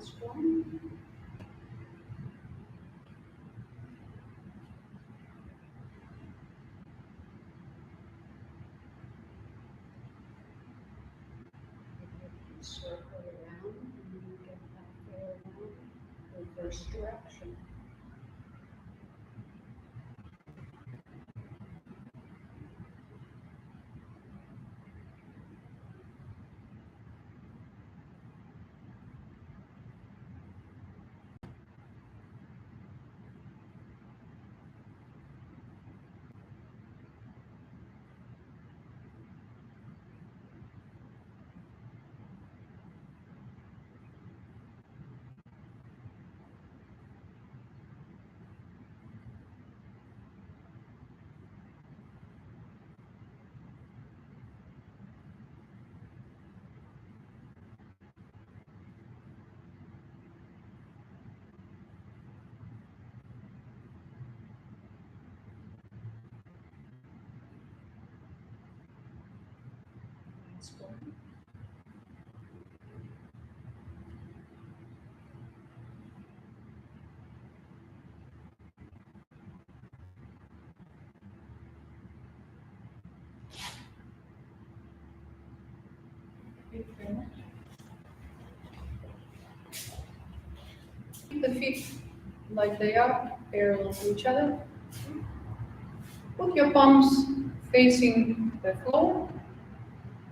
Last one. Circle around and then get halfway around, reverse direction. Last one. Keep the feet like they are, parallel to each other. Put your palms facing the floor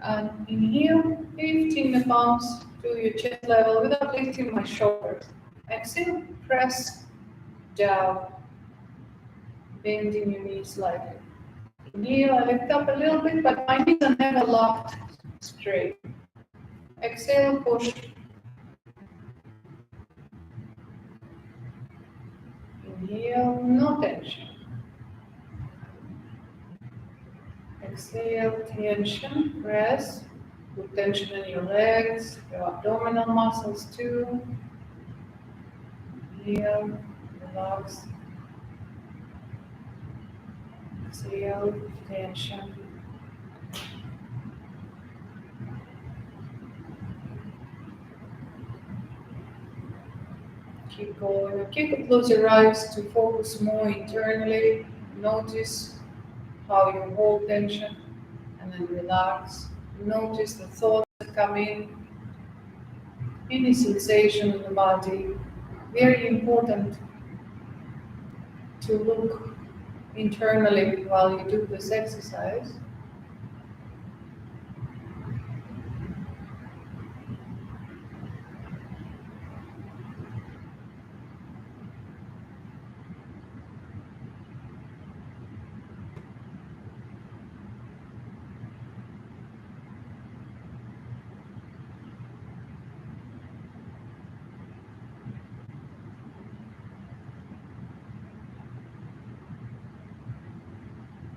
and inhale, lifting the palms to your chest level without lifting my shoulders. Exhale, press down, bending your knees slightly. Inhale, I lift up a little bit, but my knees are never locked straight. Exhale, push. Inhale, no tension. Exhale, tension, press. Put tension in your legs, your abdominal muscles too. Inhale, relax. Exhale, tension. Keep going. Keep to close your eyes to focus more internally. Notice how you hold tension and then relax. Notice the thoughts that come in, any sensation in the body. Very important to look internally while you do this exercise.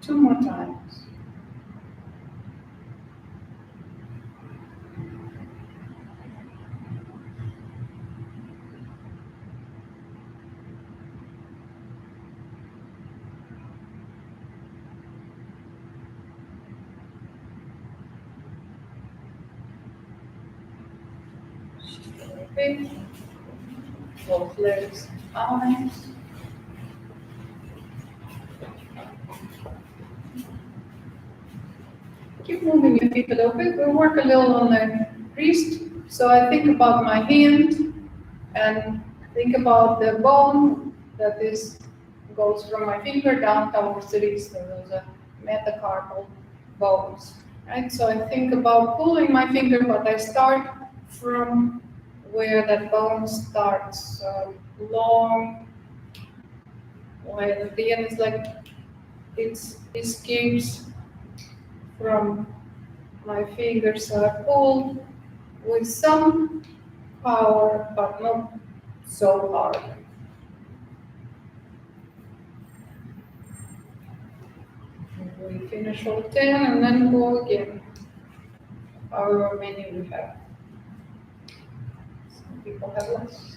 Two more times. Big. Both legs, arms. Keep moving your feet a little bit. We'll work a little on the wrist. So I think about my hand and think about the bone that goes from my finger down towards the wrist. So those are metacarpal bones. Right? So I think about pulling my finger, but I start from where that bone starts. So long, while at the end it's like it escapes from my fingers. So I pull with some power, but not so hard. We finish all 10 and then go again, however many we have. Some people have less.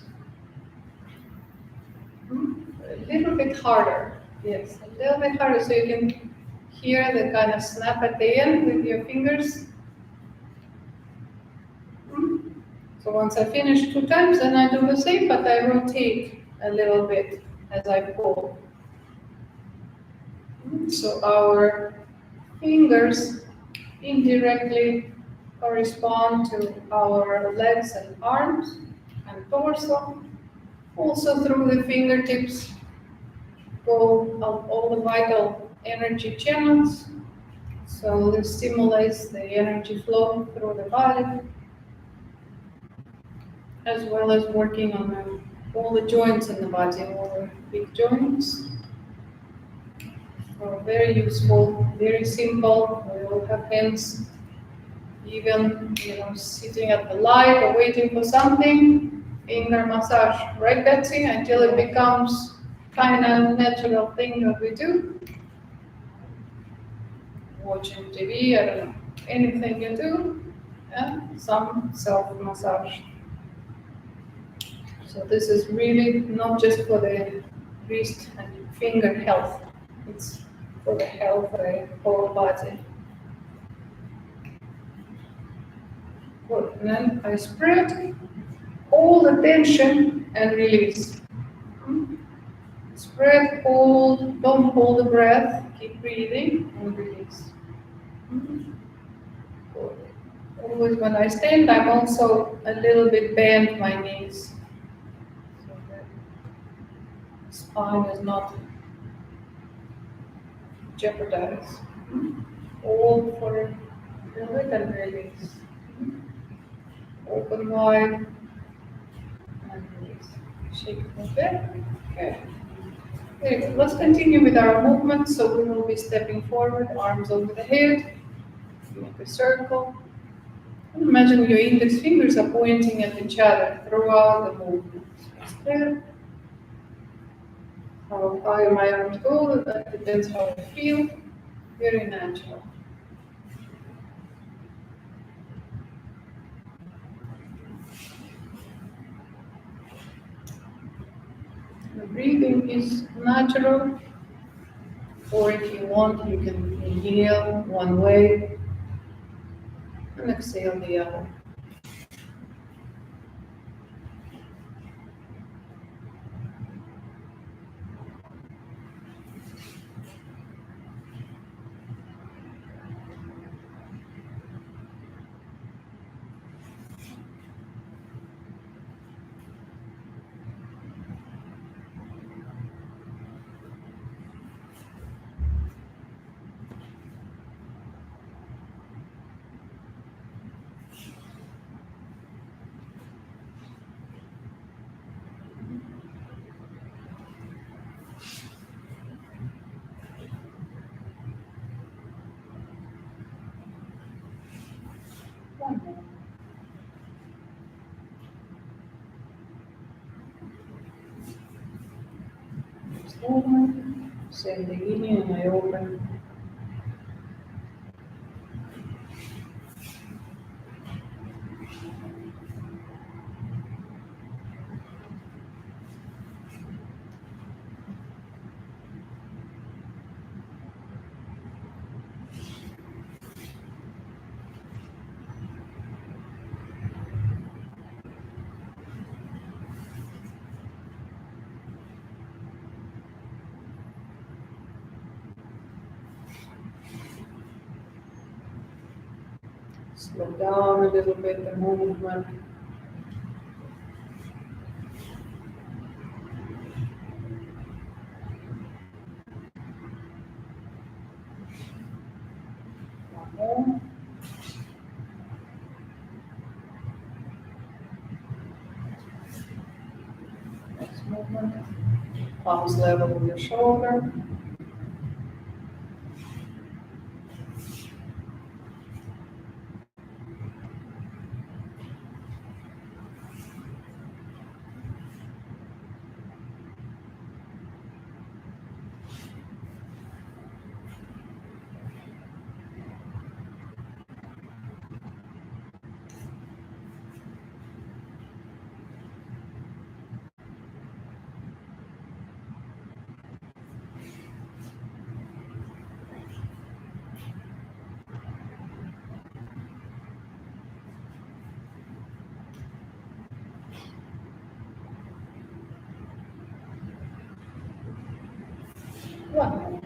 A little bit harder, yes, a little bit harder so you can hear the kind of snap at the end with your fingers. So once I finish 2 times, then I do the same, but I rotate a little bit as I pull. So our fingers indirectly correspond to our legs and arms and torso. Also through the fingertips go all the vital energy channels. So this stimulates the energy flow through the body, as well as working on all the joints in the body, all the big joints. So very useful, very simple. We all have hands, even sitting at the light or waiting for something. Finger massage, right, Betsy? Until it becomes kind of natural thing that we do. Watching TV, I don't know, anything you do, and some self massage. So this is really not just for the wrist and finger health, it's for the health of the whole body. Good. And then I spread all the tension and release. Spread, hold, don't hold the breath, keep breathing and release. Good. Always when I stand, I'm also a little bit bend my knees. So the spine is not jeopardized. Hold for a little bit and release. Open wide and release. Shake it a bit. Okay. Very good. Let's continue with our movement. So we will be stepping forward, arms over the head, make a circle. And imagine your index fingers are pointing at each other throughout the movement. Step. How high my arms go, that depends how I feel. Very natural. The breathing is natural, or if you want, you can inhale one way and exhale the other. One more. Next movement. Same beginning, and I open. Slow down a little bit the movement. One more. Next movement. Palms level with your shoulder. One.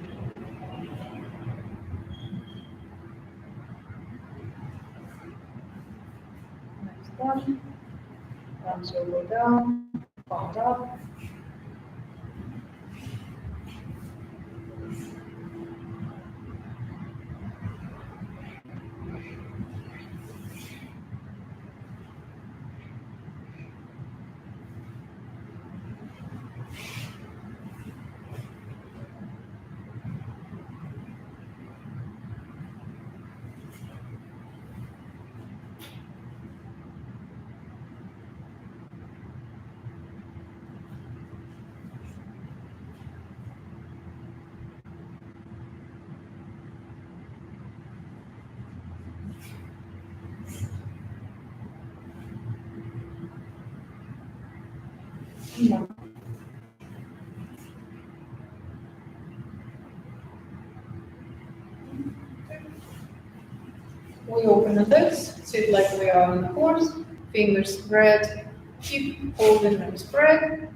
Next one. Arms will go down, palms up. One. We open the legs, sit like we are on a horse, fingers spread, keep holding them spread.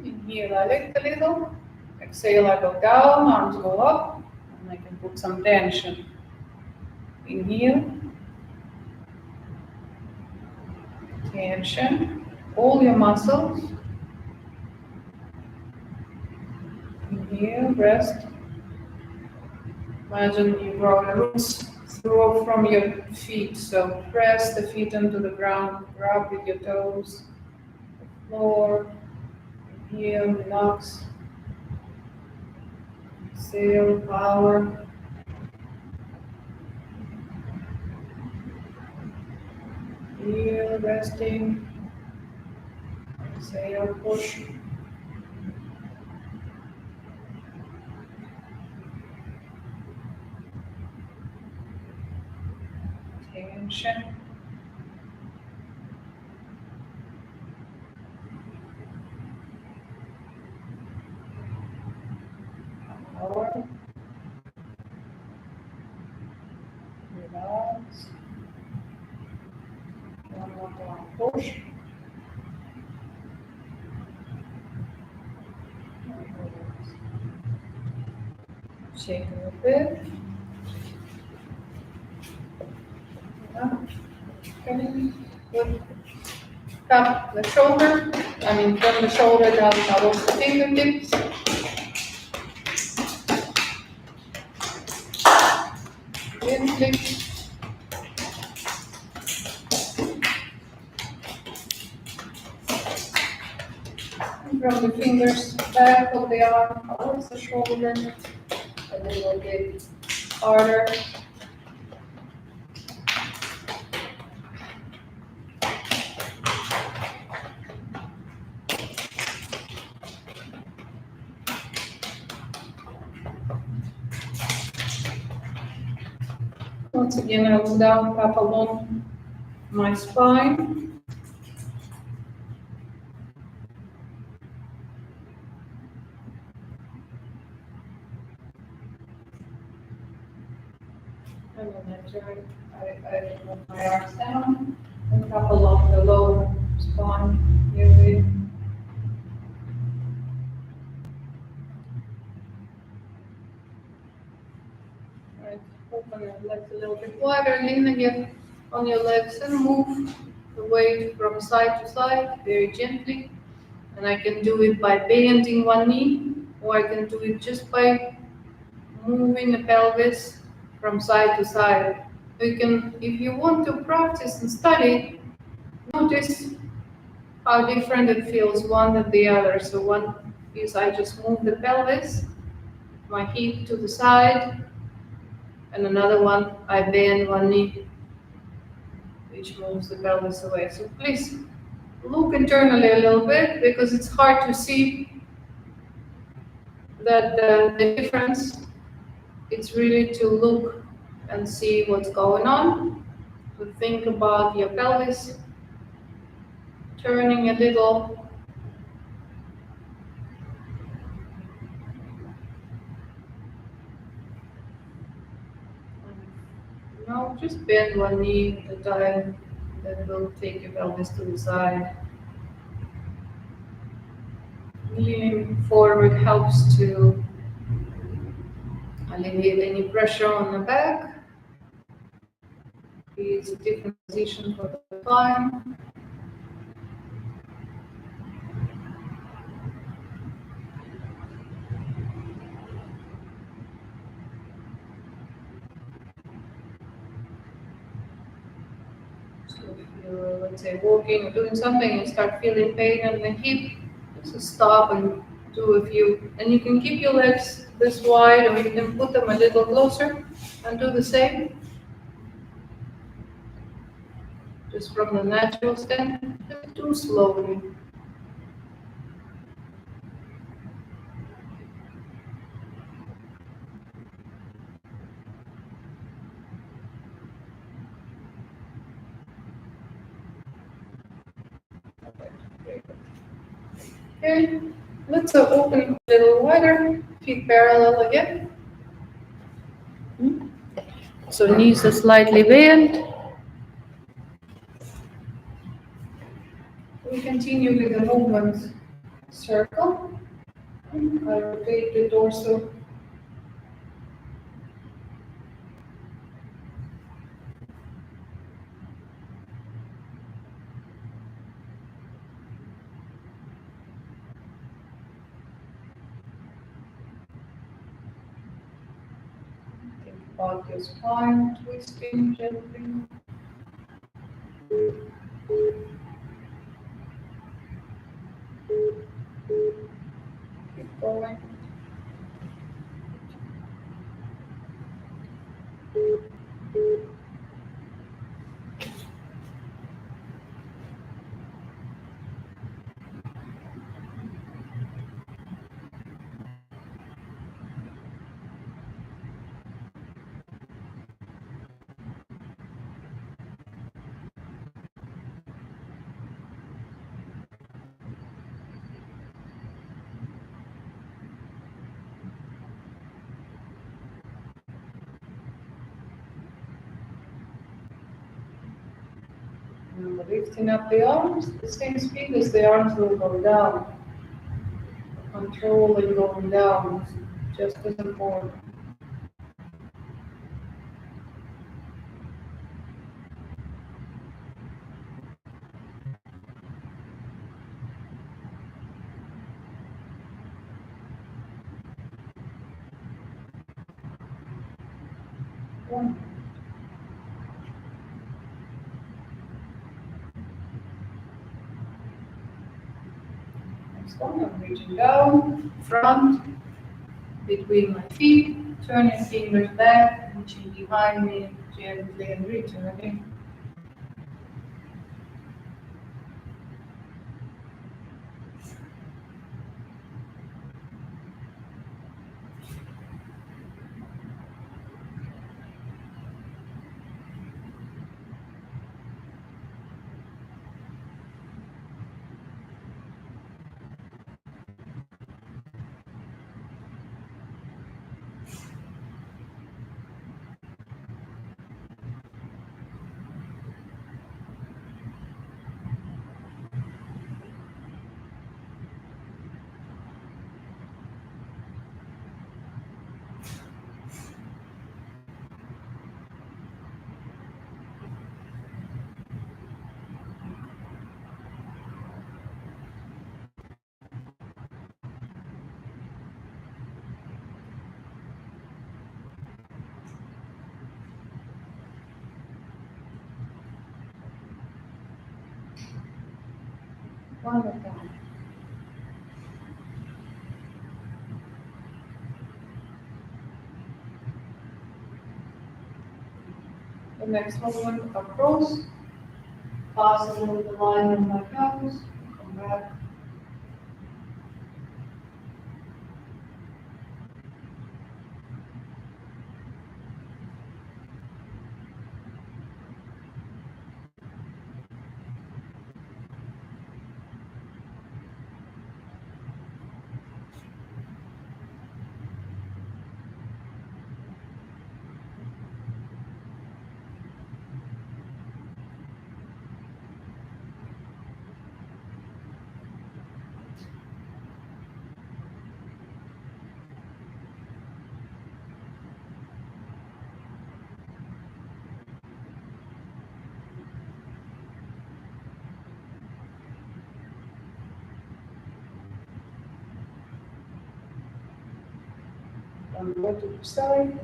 Inhale, I lift a little. Exhale, I go down, arms go up, and I can put some tension. Inhale, tension, all your muscles. Inhale, rest. Imagine you draw the roots through from your feet, so press the feet into the ground, grab with your toes, the floor. Inhale, relax. Exhale, power. Inhale, resting. Exhale, push. Tension. Power. Relax. One more time, push. Shake a little bit. Yeah. Okay. Good. Tap the shoulder. Turn the shoulder down towards the fingertips. Gently. From the fingers back of the arm towards the shoulder. A little bit harder. Once again, I will down, tap along my spine. And then I move my arms down and tap along the lower spine. Here we right, open your legs a little bit wider, lean again on your legs and move the weight from side to side very gently. And I can do it by bending one knee, or I can do it just by moving the pelvis from side to side. You can, if you want to practice and study, notice how different it feels one than the other. So one is I just move the pelvis, my hip to the side, and another one I bend one knee, which moves the pelvis away. So please look internally a little bit, because it's hard to see that the difference. It's really to look and see what's going on, to think about your pelvis turning a little. Now just bend one knee at a time. That will take your pelvis to the side. Leaning forward helps to Alleviate any pressure on the back. It's a different position for the time. So if you're, let's say, walking or doing something, you start feeling pain in the hip, just stop and do a few. And you can keep your legs this wide, or you can put them a little closer and do the same. Just from the natural stand, just do slowly. Okay, let's open a little wider, feet parallel again. So knees are slightly bent. We continue with the movement circle. I rotate the torso. Think about your spine twisting gently. Keep going. Remember, lifting up the arms, the same speed as the arms will go down. Controlling going down, just as important. One. Next one, I'm reaching down, front, between my feet, turning fingers back, reaching behind me, gently and returning. One more time. The next movement across, pass along the line of my toes, come back. and go to the side.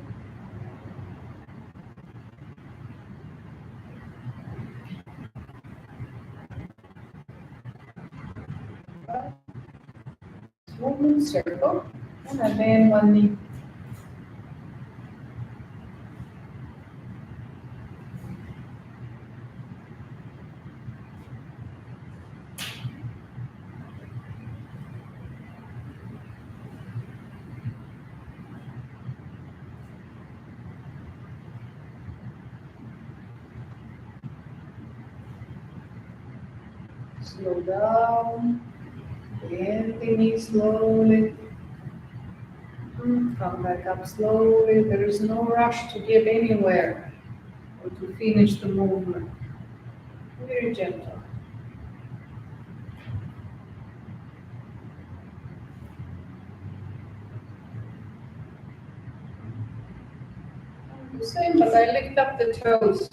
Movement circle, and then one knee. Slow down, bend the knee slowly. Come back up slowly. There is no rush to get anywhere or to finish the movement. Very gentle. The same, but I lift up the toes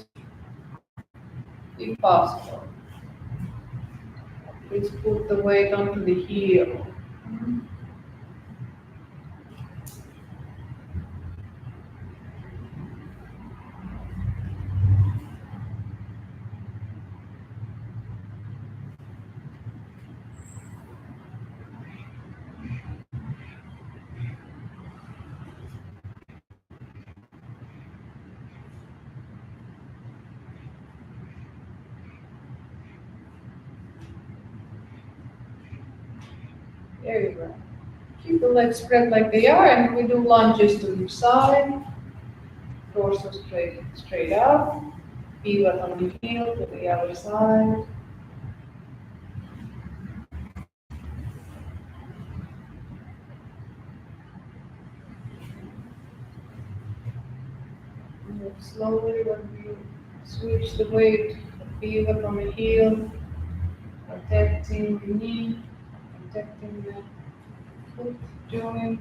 if possible. Please put the weight onto the heel. There you go. Keep the legs spread like they are, and we do lunges to each side. Torso straight up. Pivot on the heel to the other side. Move slowly when we switch the weight. Pivot on the heel, protecting the knee, protecting the foot joint.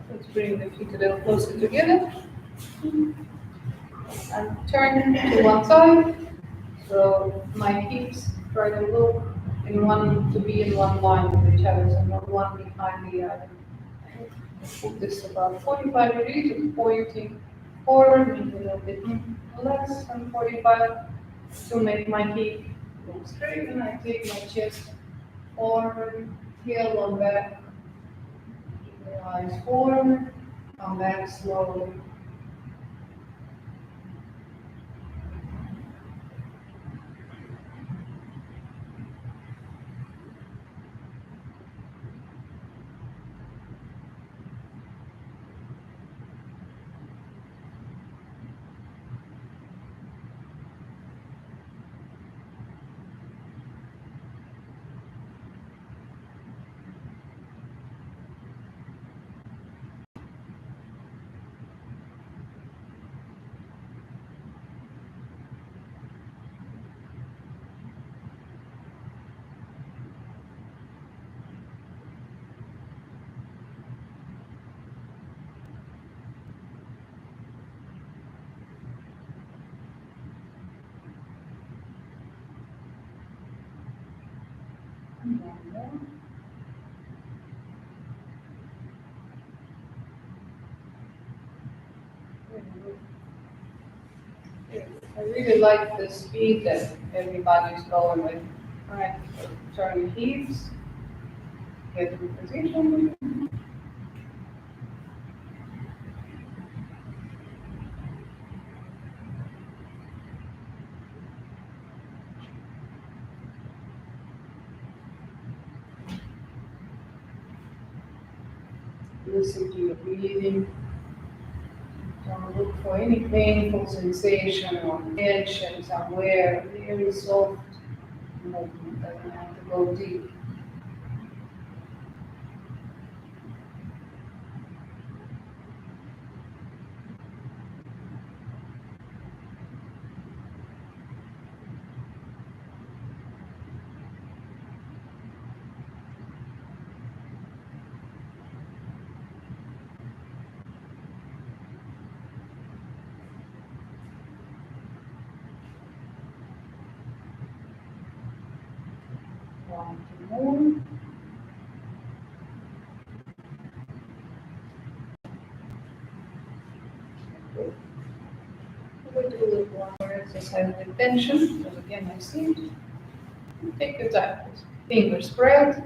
Let's bring the feet a little closer together and turn to one side. So my hips try to look to be in one line with each other, so not one behind the other. Put this about 45 degrees of pointing forward, maybe a little bit less than 45 to make my hip look straight, and I take my chest forward, heel on back, the eyes forward, come back slowly. I really like the speed that everybody's going with. Alright, so turn the hips, get in position. Listen to your breathing. Don't look for any painful sensation or tension somewhere, very soft movement, doesn't have to go deep. One more. We'll do a little one more exercise with tension, because again I see. Take your time. Fingers spread,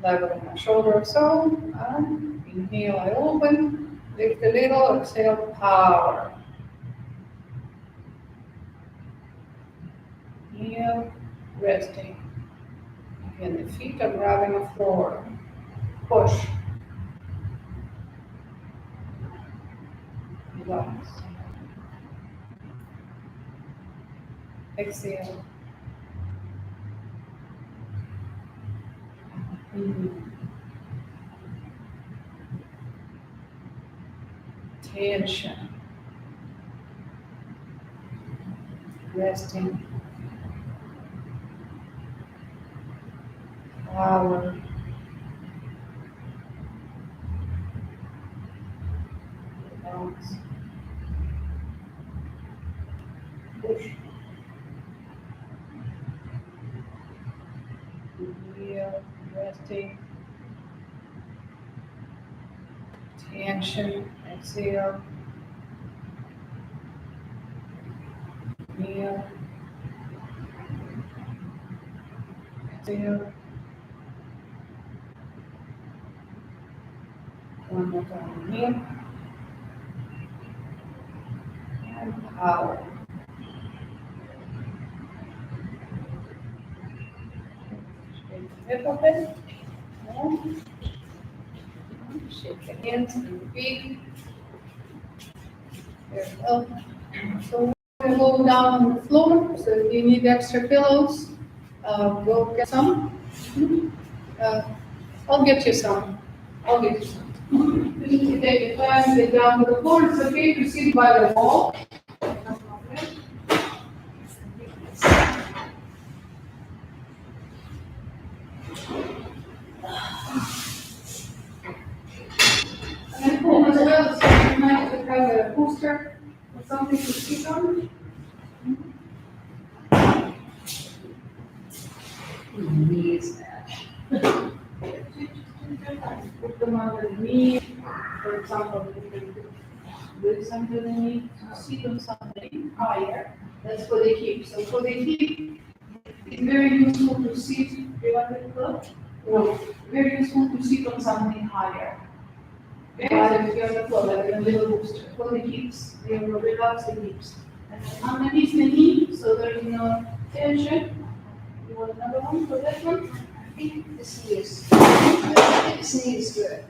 level in my shoulder or so. Inhale, I open. Lift a little, exhale, power. Inhale, resting. Again, the feet are grabbing the floor. Push. Relax. Exhale. Tension. Resting. Power. Relax. Push. Inhale, resting. Tension. Exhale. Inhale. Exhale. One more time. Inhale. And power. Hip open. Shake the hands and the feet. Very well. So we're going to go down on the floor. So if you need extra pillows, go get some. I'll get you some. I'll get you some. You take your time, get down to the floor. It's okay to sit by the wall. And home as well, so you might have a poster or something to sit on. Knees. Put them on the knee. For example, you can do something to the knee. Sit on something higher. That's for the hip. So for the hip, it's very useful to sit. Do you want it to no. Very useful to sit on something higher. Okay, so if you're on the floor, like a little booster. For the hips, you will relax the hips. And then underneath the knee, so there is no tension. You want another one for that one? I think this knee is good.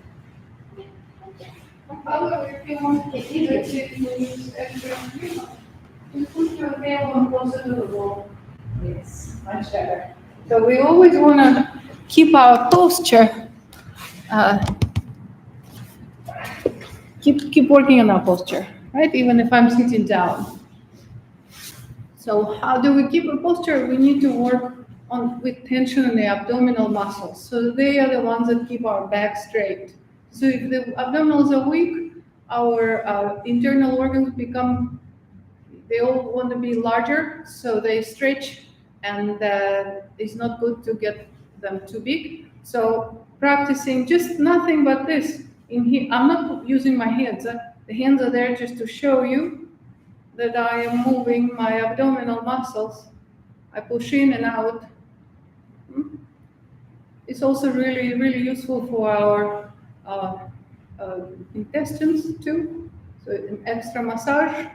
However, if you want to use extra, you put your tailbone closer to the wall. Yes. Much better. So we always want to keep our posture. Keep working on our posture, right? Even if I'm sitting down. So how do we keep a posture? We need to work on with tension in the abdominal muscles. So they are the ones that keep our back straight. So if the abdominals are weak, our internal organs they all want to be larger, so they stretch, and it's not good to get them too big. So practicing just nothing but this. I'm not using my hands. The hands are there just to show you that I am moving my abdominal muscles. I push in and out. It's also really, really useful for our intestines too. So an extra massage.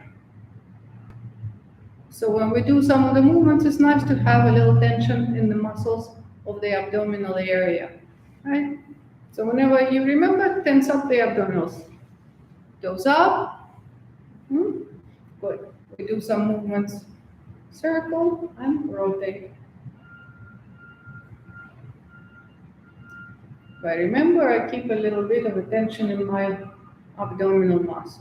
So when we do some of the movements, it's nice to have a little tension in the muscles of the abdominal area, right? So whenever you remember, tense up the abdominals. Toes up, Good. We do some movements. Circle and rotate. But remember, I keep a little bit of attention in my abdominal muscles.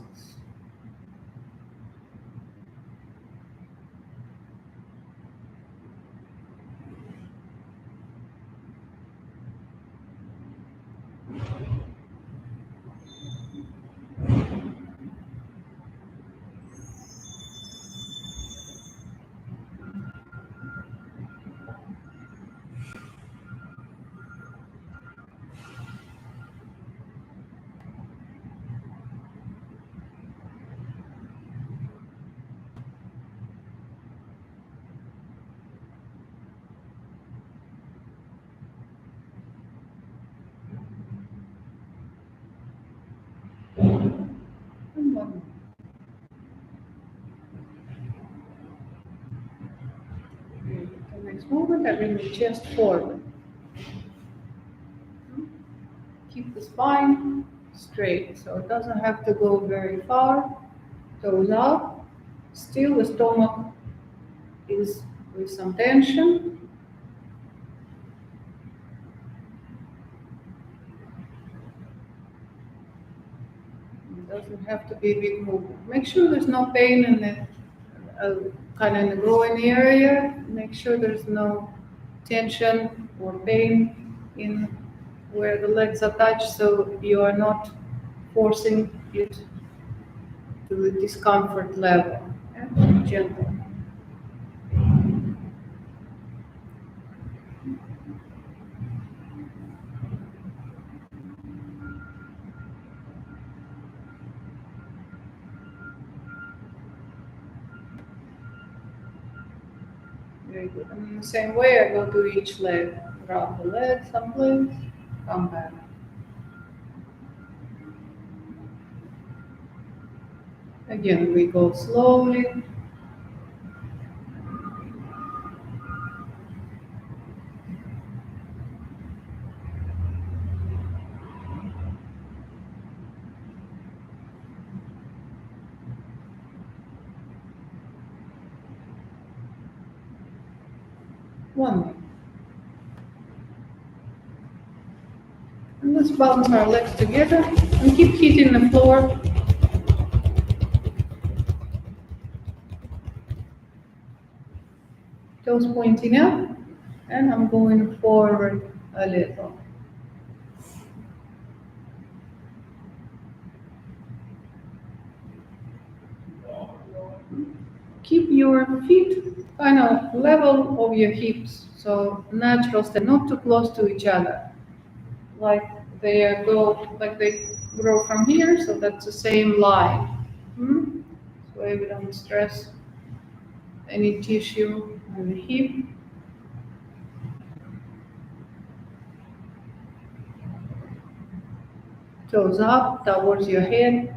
And one more. The next movement, I bring the chest forward. Keep the spine straight, so it doesn't have to go very far. Toes up. Still, the stomach is with some tension. It doesn't have to be a big movement. Make sure there's no pain in the kind of in the groin area. Make sure there's no tension or pain in where the legs are touched, so you are not forcing it to the discomfort level. Yeah? Gentle. Very good. And in the same way, I go to each leg. Grab the leg someplace, come back. Again, we go slowly. One more. And let's balance our legs together and keep hitting the floor. Toes pointing up, and I'm going forward a little. Keep your feet kind of level of your hips, so natural step, not too close to each other. Like they grow from here, so that's the same line. So we don't stress any tissue on the hip. Toes up towards your head.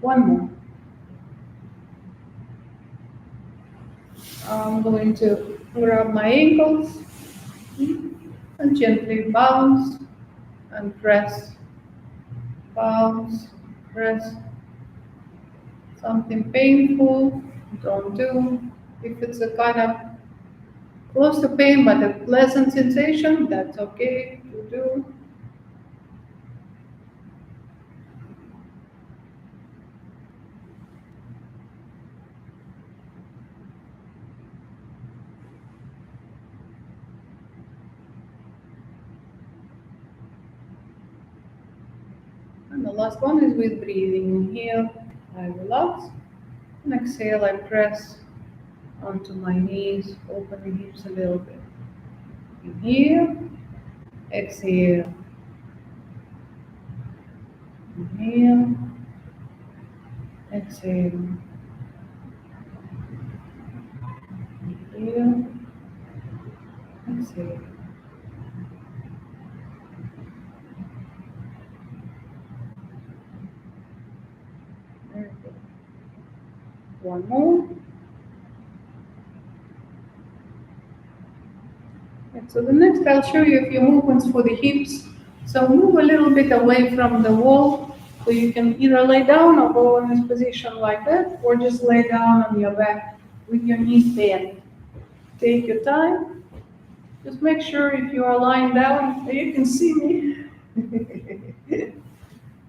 One more. I'm going to grab my ankles and gently bounce and press. Bounce, press. Something painful, don't do. If it's a kind of close to pain but a pleasant sensation, that's okay to do. And the last one is with breathing. Inhale, I relax. And exhale, I press onto my knees, open the hips a little bit. Inhale, exhale. Inhale, exhale. Inhale, exhale. Very good. One more. So the next I'll show you a few movements for the hips. So move a little bit away from the wall. So you can either lay down or go in this position like that, or just lay down on your back with your knees bent. Take your time. Just make sure if you are lying down, you can see me.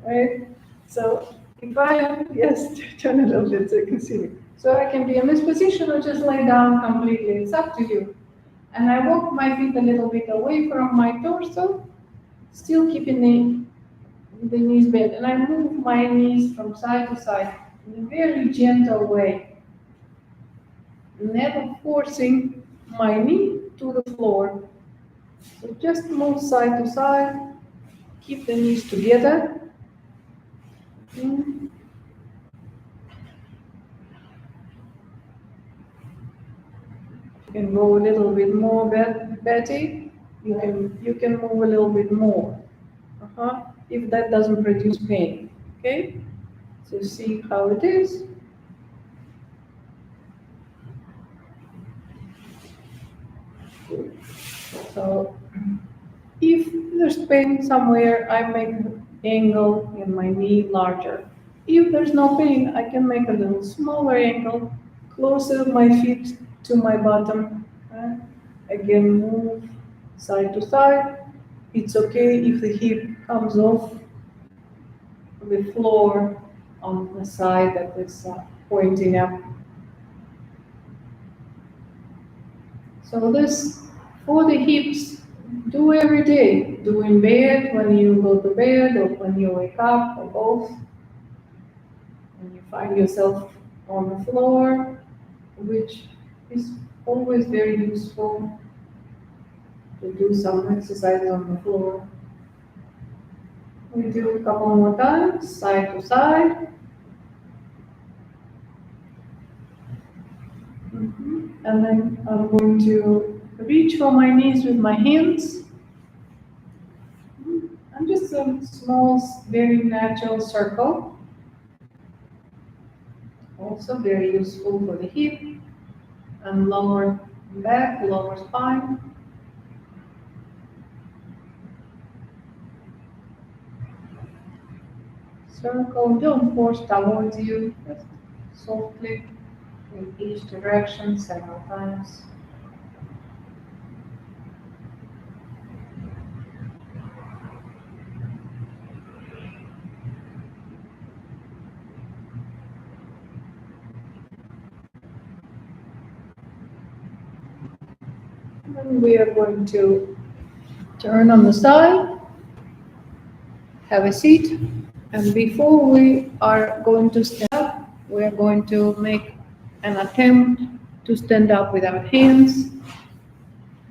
Right? So if I am, yes, turn a little bit so you can see me. So I can be in this position or just lay down completely. It's up to you. And I walk my feet a little bit away from my torso, still keeping the knees bent. And I move my knees from side to side in a very gentle way, never forcing my knee to the floor. So just move side to side, keep the knees together. Mm. You can go a little bit more, Betty. You can move a little bit more. If that doesn't produce pain, okay? So see how it is. So if there's pain somewhere, I make the angle in my knee larger. If there's no pain, I can make a little smaller angle, closer my feet to my bottom. Again, move side to side. It's okay if the hip comes off the floor on the side that is pointing up. So this for the hips, do every day. Do in bed when you go to bed or when you wake up or both. When you find yourself on the floor, which is always very useful to do some exercise on the floor. We do a couple more times, side to side. And then I'm going to reach for my knees with my hands. And just a small, very natural circle. Also very useful for the hip and lower back, lower spine. Circle, don't force towards you, just softly in each direction several times. And we are going to turn on the side, have a seat, and before we are going to stand up, we are going to make an attempt to stand up with our hands,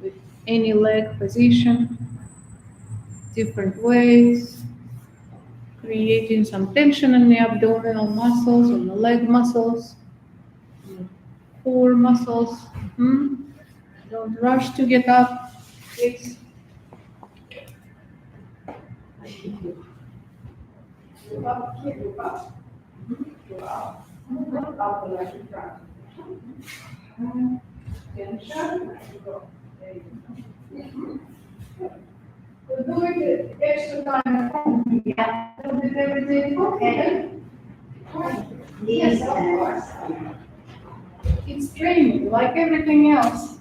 with any leg position, different ways, creating some tension in the abdominal muscles, on the leg muscles, core muscles. Don't rush to get up, please. We're doing it extra time at home. Yeah. Don't do everything okay. Yes, of course. It's training, like everything else.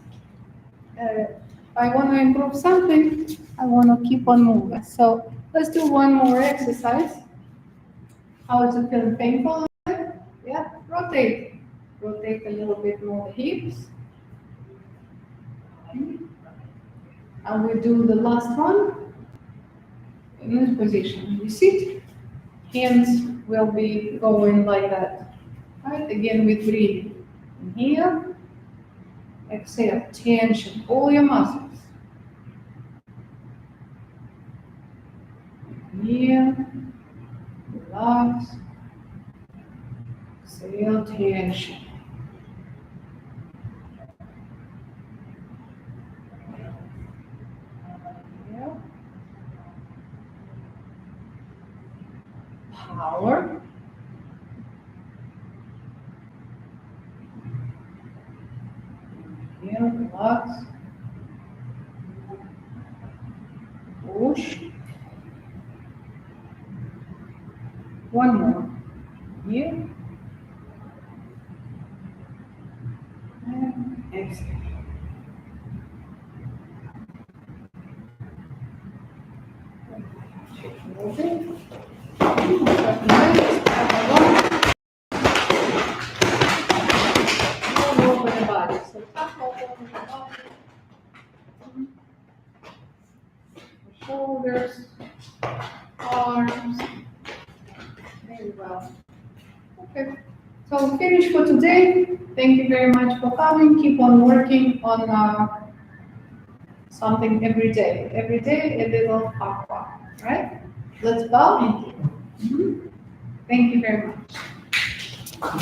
I want to improve something, I want to keep on moving. So let's do one more exercise. How is it feeling? Painful? Yeah, rotate. Rotate a little bit more the hips. And we do the last one in this position. You sit, hands will be going like that. Right? Again with breathing. Inhale, exhale, tension, all your muscles. Inhale, relax, exhale, tension. Inhale, power. Inhale, relax. One more. Here. And exhale. Moving. All over the body. So top all over the body. Shoulders, arms. Very well. Okay. So finish for today. Thank you very much for coming. Keep on working on something every day. Every day a little half, right? Let's bow. Thank you very much.